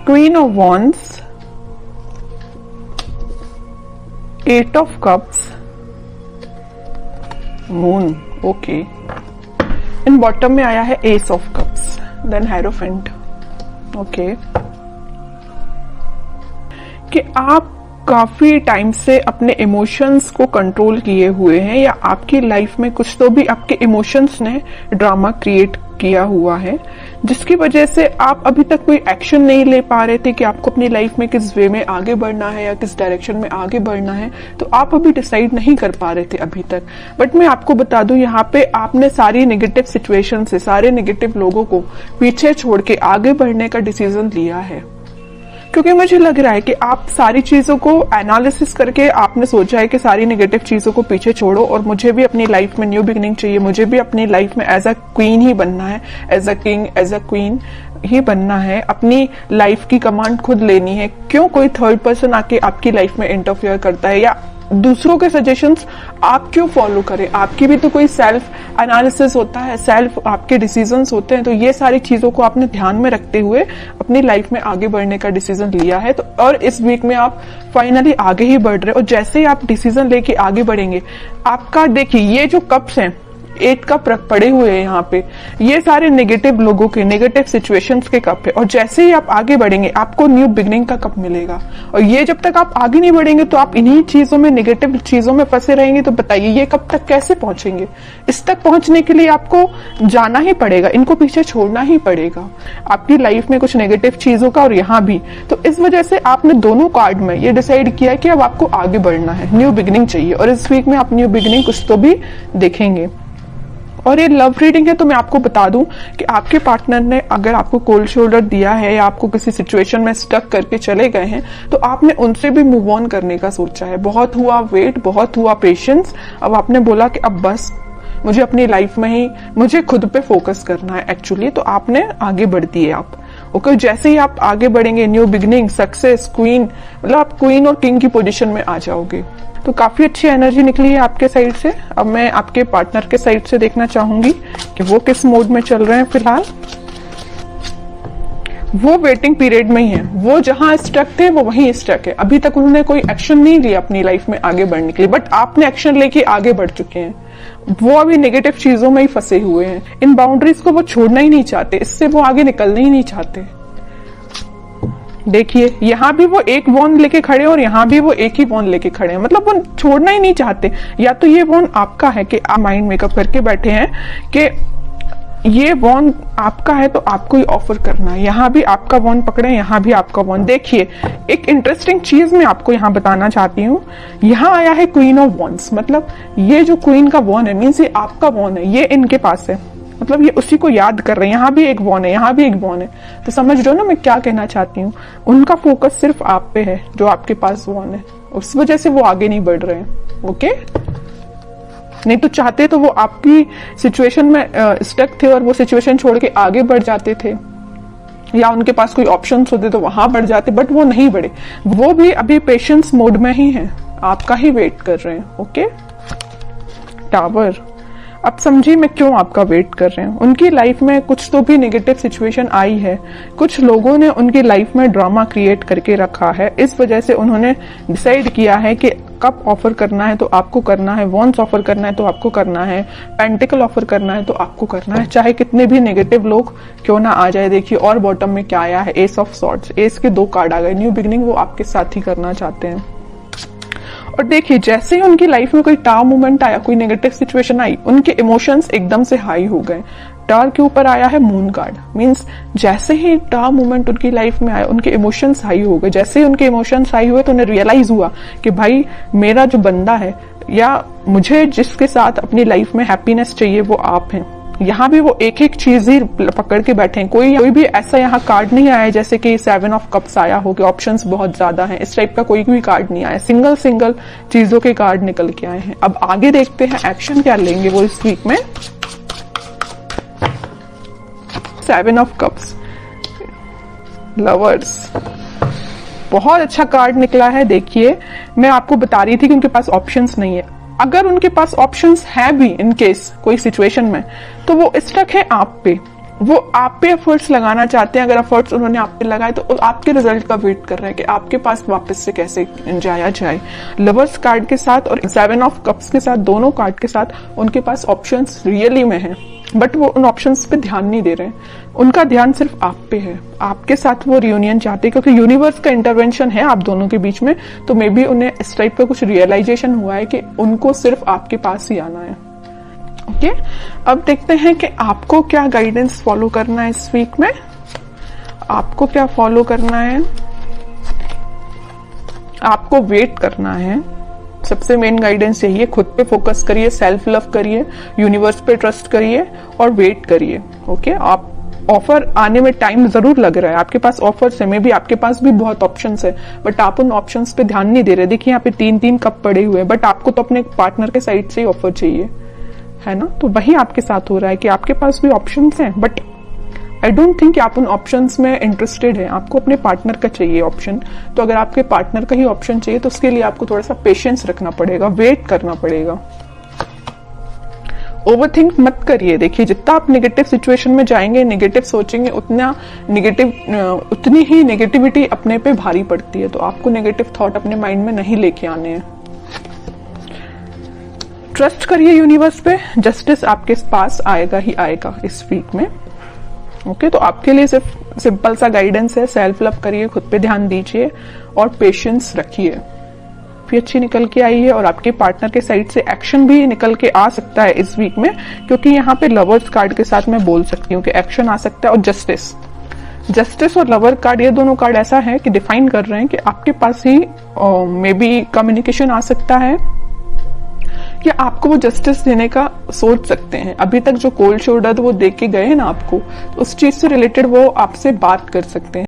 Queen of wands, 8 of cups, moon, okay. In bottom में आया है ace of cups, then hierophant, okay. कि आप काफी टाइम से अपने इमोशंस को कंट्रोल किए हुए हैं, या आपकी लाइफ में कुछ तो भी आपके इमोशंस ने ड्रामा क्रिएट किया हुआ है, जिसकी वजह से आप अभी तक कोई एक्शन नहीं ले पा रहे थे कि आपको अपनी लाइफ में किस वे में आगे बढ़ना है या किस डायरेक्शन में आगे बढ़ना है। तो आप अभी डिसाइड नहीं कर पा रहे थे अभी तक। बट मैं आपको बता दूं, यहाँ पे आपने सारी नेगेटिव सिचुएशन से, सारे नेगेटिव लोगों को पीछे छोड़ के आगे बढ़ने का डिसीजन लिया है, क्योंकि मुझे लग रहा है कि आप सारी चीजों को एनालिसिस करके आपने सोचा है कि सारी नेगेटिव चीजों को पीछे छोड़ो और मुझे भी अपनी लाइफ में न्यू बिगिनिंग चाहिए, मुझे भी अपनी लाइफ में एज अ क्वीन ही बनना है, as a king, as a queen ही बनना है, अपनी लाइफ की कमांड खुद लेनी है। क्यों कोई थर्ड पर्सन आके आपकी लाइफ में इंटरफेयर करता है, या दूसरों के सजेशंस आप क्यों फॉलो करें? आपकी भी तो कोई सेल्फ एनालिसिस होता है, सेल्फ आपके डिसीजंस होते हैं। तो ये सारी चीजों को आपने ध्यान में रखते हुए अपनी लाइफ में आगे बढ़ने का डिसीजन लिया है। तो और इस वीक में आप फाइनली आगे ही बढ़ रहे हो, और जैसे ही आप डिसीजन लेके आगे बढ़ेंगे, आपका देखिए ये जो कप्स हैं 8 कप पड़े हुए हैं यहाँ पे, ये सारे नेगेटिव लोगों के, नेगेटिव सिचुएशंस के कप है। और जैसे ही आप आगे बढ़ेंगे आपको न्यू बिगनिंग का कप मिलेगा। और ये जब तक आप आगे नहीं बढ़ेंगे तो आप इन्हीं चीजों में, नेगेटिव चीजों में फंसे रहेंगे। तो बताइए ये कब तक कैसे पहुंचेंगे? इस तक पहुंचने के लिए आपको जाना ही पड़ेगा, इनको पीछे छोड़ना ही पड़ेगा, आपकी लाइफ में कुछ नेगेटिव चीजों का और यहाँ भी। तो इस वजह से आपने दोनों कार्ड में ये डिसाइड किया कि अब आपको आगे बढ़ना है, न्यू बिगनिंग चाहिए। और इस वीक में आप न्यू बिगनिंग कुछ तो भी देखेंगे। और ये लव रीडिंग है, तो मैं आपको बता दूं कि आपके पार्टनर ने अगर आपको कोल्ड शोल्डर दिया है या आपको किसी सिचुएशन में स्टक करके चले गए हैं, तो आपने उनसे भी मूव ऑन करने का सोचा है। बहुत हुआ वेट, बहुत हुआ पेशेंस, अब आपने बोला कि अब बस मुझे अपनी लाइफ में ही, मुझे खुद पे फोकस करना है एक्चुअली। तो आपने आगे बढ़ दिए आप, ओके। जैसे ही आप आगे बढ़ेंगे, न्यू बिगनिंग, सक्सेस, क्वीन, मतलब आप क्वीन और किंग की पोजीशन में आ जाओगे। तो काफी अच्छी एनर्जी निकली है आपके साइड से। अब मैं आपके पार्टनर के साइड से देखना चाहूंगी कि वो किस मोड में चल रहे हैं फिलहाल। वो वेटिंग पीरियड में ही है, वो जहां स्टक थे वो वहीं स्टक है। अभी तक उन्होंने कोई एक्शन नहीं लिया अपनी लाइफ में आगे बढ़ने के लिए, बट आपने एक्शन लेके आगे बढ़ चुके हैं। वो अभी नेगेटिव चीजों में ही फंसे हुए हैं, इन बाउंड्रीज को वो छोड़ना ही नहीं चाहते, इससे वो आगे निकलना ही नहीं चाहते। देखिए यहाँ भी वो एक वॉन्ड लेके खड़े और यहाँ भी वो एक ही वॉन्ड लेके खड़े हैं, मतलब वो छोड़ना ही नहीं चाहते। या तो ये वॉन्ड आपका है कि आप माइंड मेकअप करके बैठे हैं कि ये वॉन्ड आपका है तो आपको ही ऑफर करना है। यहाँ भी आपका वॉन्ड पकड़े, यहाँ भी आपका वॉन्ड। देखिए एक इंटरेस्टिंग चीज मैं आपको यहाँ बताना चाहती हूँ। यहाँ आया है क्वीन ऑफ वॉन्ड्स, मतलब ये जो क्वीन का वॉन्ड है मीन्स ये आपका वॉन्ड है, ये इनके पास है, मतलब ये उसी को याद कर रहे हैं। यहाँ भी एक वॉन है, यहाँ भी एक वॉन है। तो समझ रहे हो ना मैं क्या कहना चाहती हूँ? उनका फोकस सिर्फ आप पे है, जो आपके पास वॉन है, उस वजह से वो आगे नहीं बढ़ रहे हैं, ओके। नहीं तो चाहते तो वो आपकी सिचुएशन में स्टक थे और वो सिचुएशन छोड़ के आगे बढ़ जाते थे, या उनके पास कोई ऑप्शंस होते तो वहां बढ़ जाते, बट वो नहीं बढ़े। वो भी अभी पेशेंस मोड में ही है, आपका ही वेट कर रहे हैं, ओके। टावर, अब समझिए मैं क्यों आपका वेट कर रहे हैं। उनकी लाइफ में कुछ तो भी नेगेटिव सिचुएशन आई है, कुछ लोगों ने उनकी लाइफ में ड्रामा क्रिएट करके रखा है। इस वजह से उन्होंने डिसाइड किया है कि कप ऑफर करना है तो आपको करना है, वॉन्स ऑफर करना है तो आपको करना है, पेंटिकल ऑफर करना है तो आपको करना है, चाहे कितने भी नेगेटिव लोग क्यों ना आ जाए। देखिए और बॉटम में क्या आया है, एस ऑफ सॉर्ड्स, एस के 2 कार्ड आ गए। न्यू बिगिनिंग वो आपके साथ ही करना चाहते हैं। और देखिए जैसे ही उनकी लाइफ में कोई टावर मोमेंट आया, कोई नेगेटिव सिचुएशन आई, उनके इमोशंस एकदम से हाई हो गए। टावर के ऊपर आया है मून कार्ड, मींस जैसे ही टावर मोमेंट उनकी लाइफ में आया उनके इमोशंस हाई हो गए। जैसे ही उनके इमोशंस हाई हुए तो उन्हें रियलाइज हुआ कि भाई मेरा जो बंदा है या मुझे जिसके साथ अपनी लाइफ में हैप्पीनेस चाहिए वो आप हैं। यहाँ भी वो एक एक चीज ही पकड़ के बैठे हैं। कोई भी ऐसा यहाँ कार्ड नहीं आया जैसे कि 7 ऑफ कप्स आया हो कि ऑप्शंस बहुत ज्यादा हैं, इस टाइप का कोई भी कार्ड नहीं आया। सिंगल सिंगल चीजों के कार्ड निकल के आए हैं। अब आगे देखते हैं एक्शन क्या लेंगे वो इस वीक में। 7 ऑफ कप्स, लवर्स, बहुत अच्छा कार्ड निकला है। देखिए मैं आपको बता रही थी कि उनके पास ऑप्शंस नहीं है। अगर उनके पास ऑप्शंस है भी इन केस कोई सिचुएशन में, तो वो स्टक है आप पे। वो आप पे एफर्ट्स लगाना चाहते हैं। अगर एफर्ट्स उन्होंने आप पे लगाए तो आपके रिजल्ट का वेट कर रहे हैं कि आपके पास वापस से कैसे जाया जाए। लवर्स कार्ड के साथ और 7 ऑफ कप्स के साथ, दोनों कार्ड के साथ उनके पास ऑप्शंस रियली में हैं, बट वो उन ऑप्शंस पे ध्यान नहीं दे रहे हैं। उनका ध्यान सिर्फ आप पे है, आपके साथ वो रियूनियन चाहते हैं, क्योंकि यूनिवर्स का इंटरवेंशन है आप दोनों के बीच में। तो मे बी उन्हें इस टाइप का कुछ रियलाइजेशन हुआ है कि उनको सिर्फ आपके पास ही आना है। ओके, अब देखते हैं कि आपको क्या गाइडेंस फॉलो करना है इस वीक में। आपको क्या फॉलो करना है? आपको वेट करना है। सबसे मेन गाइडेंस यही है, खुद पे फोकस करिए, सेल्फ लव करिए, यूनिवर्स पे ट्रस्ट करिए और वेट करिए। ओके, आप ऑफर आने में टाइम जरूर लग रहा है, आपके पास ऑफर्स है, मे बी आपके पास भी बहुत ऑप्शंस है, बट आप उन ऑप्शंस पे ध्यान नहीं दे रहे। देखिए यहाँ पे 3-3 कप पड़े हुए हैं, बट आपको तो अपने पार्टनर के साइड से ही ऑफर चाहिए, है ना। तो वही आपके साथ हो रहा है कि आपके पास भी ऑप्शंस हैं, बट आई डोंट थिंक आप उन ऑप्शंस में इंटरेस्टेड हैं। आपको अपने पार्टनर का चाहिए ऑप्शन। तो अगर आपके पार्टनर का ही ऑप्शन चाहिए तो उसके लिए आपको थोड़ा सा पेशेंस रखना पड़ेगा, वेट करना पड़ेगा। ओवरथिंक मत करिए। देखिए जितना आप नेगेटिव सिचुएशन में जाएंगे, नेगेटिव सोचेंगे, उतनी ही नेगेटिविटी अपने पे भारी पड़ती है। तो आपको नेगेटिव थॉट अपने माइंड में नहीं लेके आने हैं। ट्रस्ट करिए यूनिवर्स पे, जस्टिस आपके पास आएगा ही आएगा इस वीक में। ओके, तो आपके लिए सिर्फ सिंपल सा गाइडेंस है, सेल्फ लव करिए, खुद पे ध्यान दीजिए और पेशेंस रखिए। भी अच्छी निकल के आई है और आपके पार्टनर के साइड से एक्शन भी निकल के आ सकता है इस वीक में, क्योंकि यहाँ पे लवर्स कार्ड के साथ मैं बोल सकती हूँ कि एक्शन आ सकता है। और जस्टिस और लवर कार्ड, ये दोनों कार्ड ऐसा है कि डिफाइन कर रहे हैं कि आपके पास ही मे बी कम्युनिकेशन आ सकता है कि आपको वो जस्टिस देने का सोच सकते हैं। अभी तक जो कोल्ड शोल्डर वो दे के गए हैं ना आपको, तो उस चीज से रिलेटेड वो आपसे बात कर सकते हैं।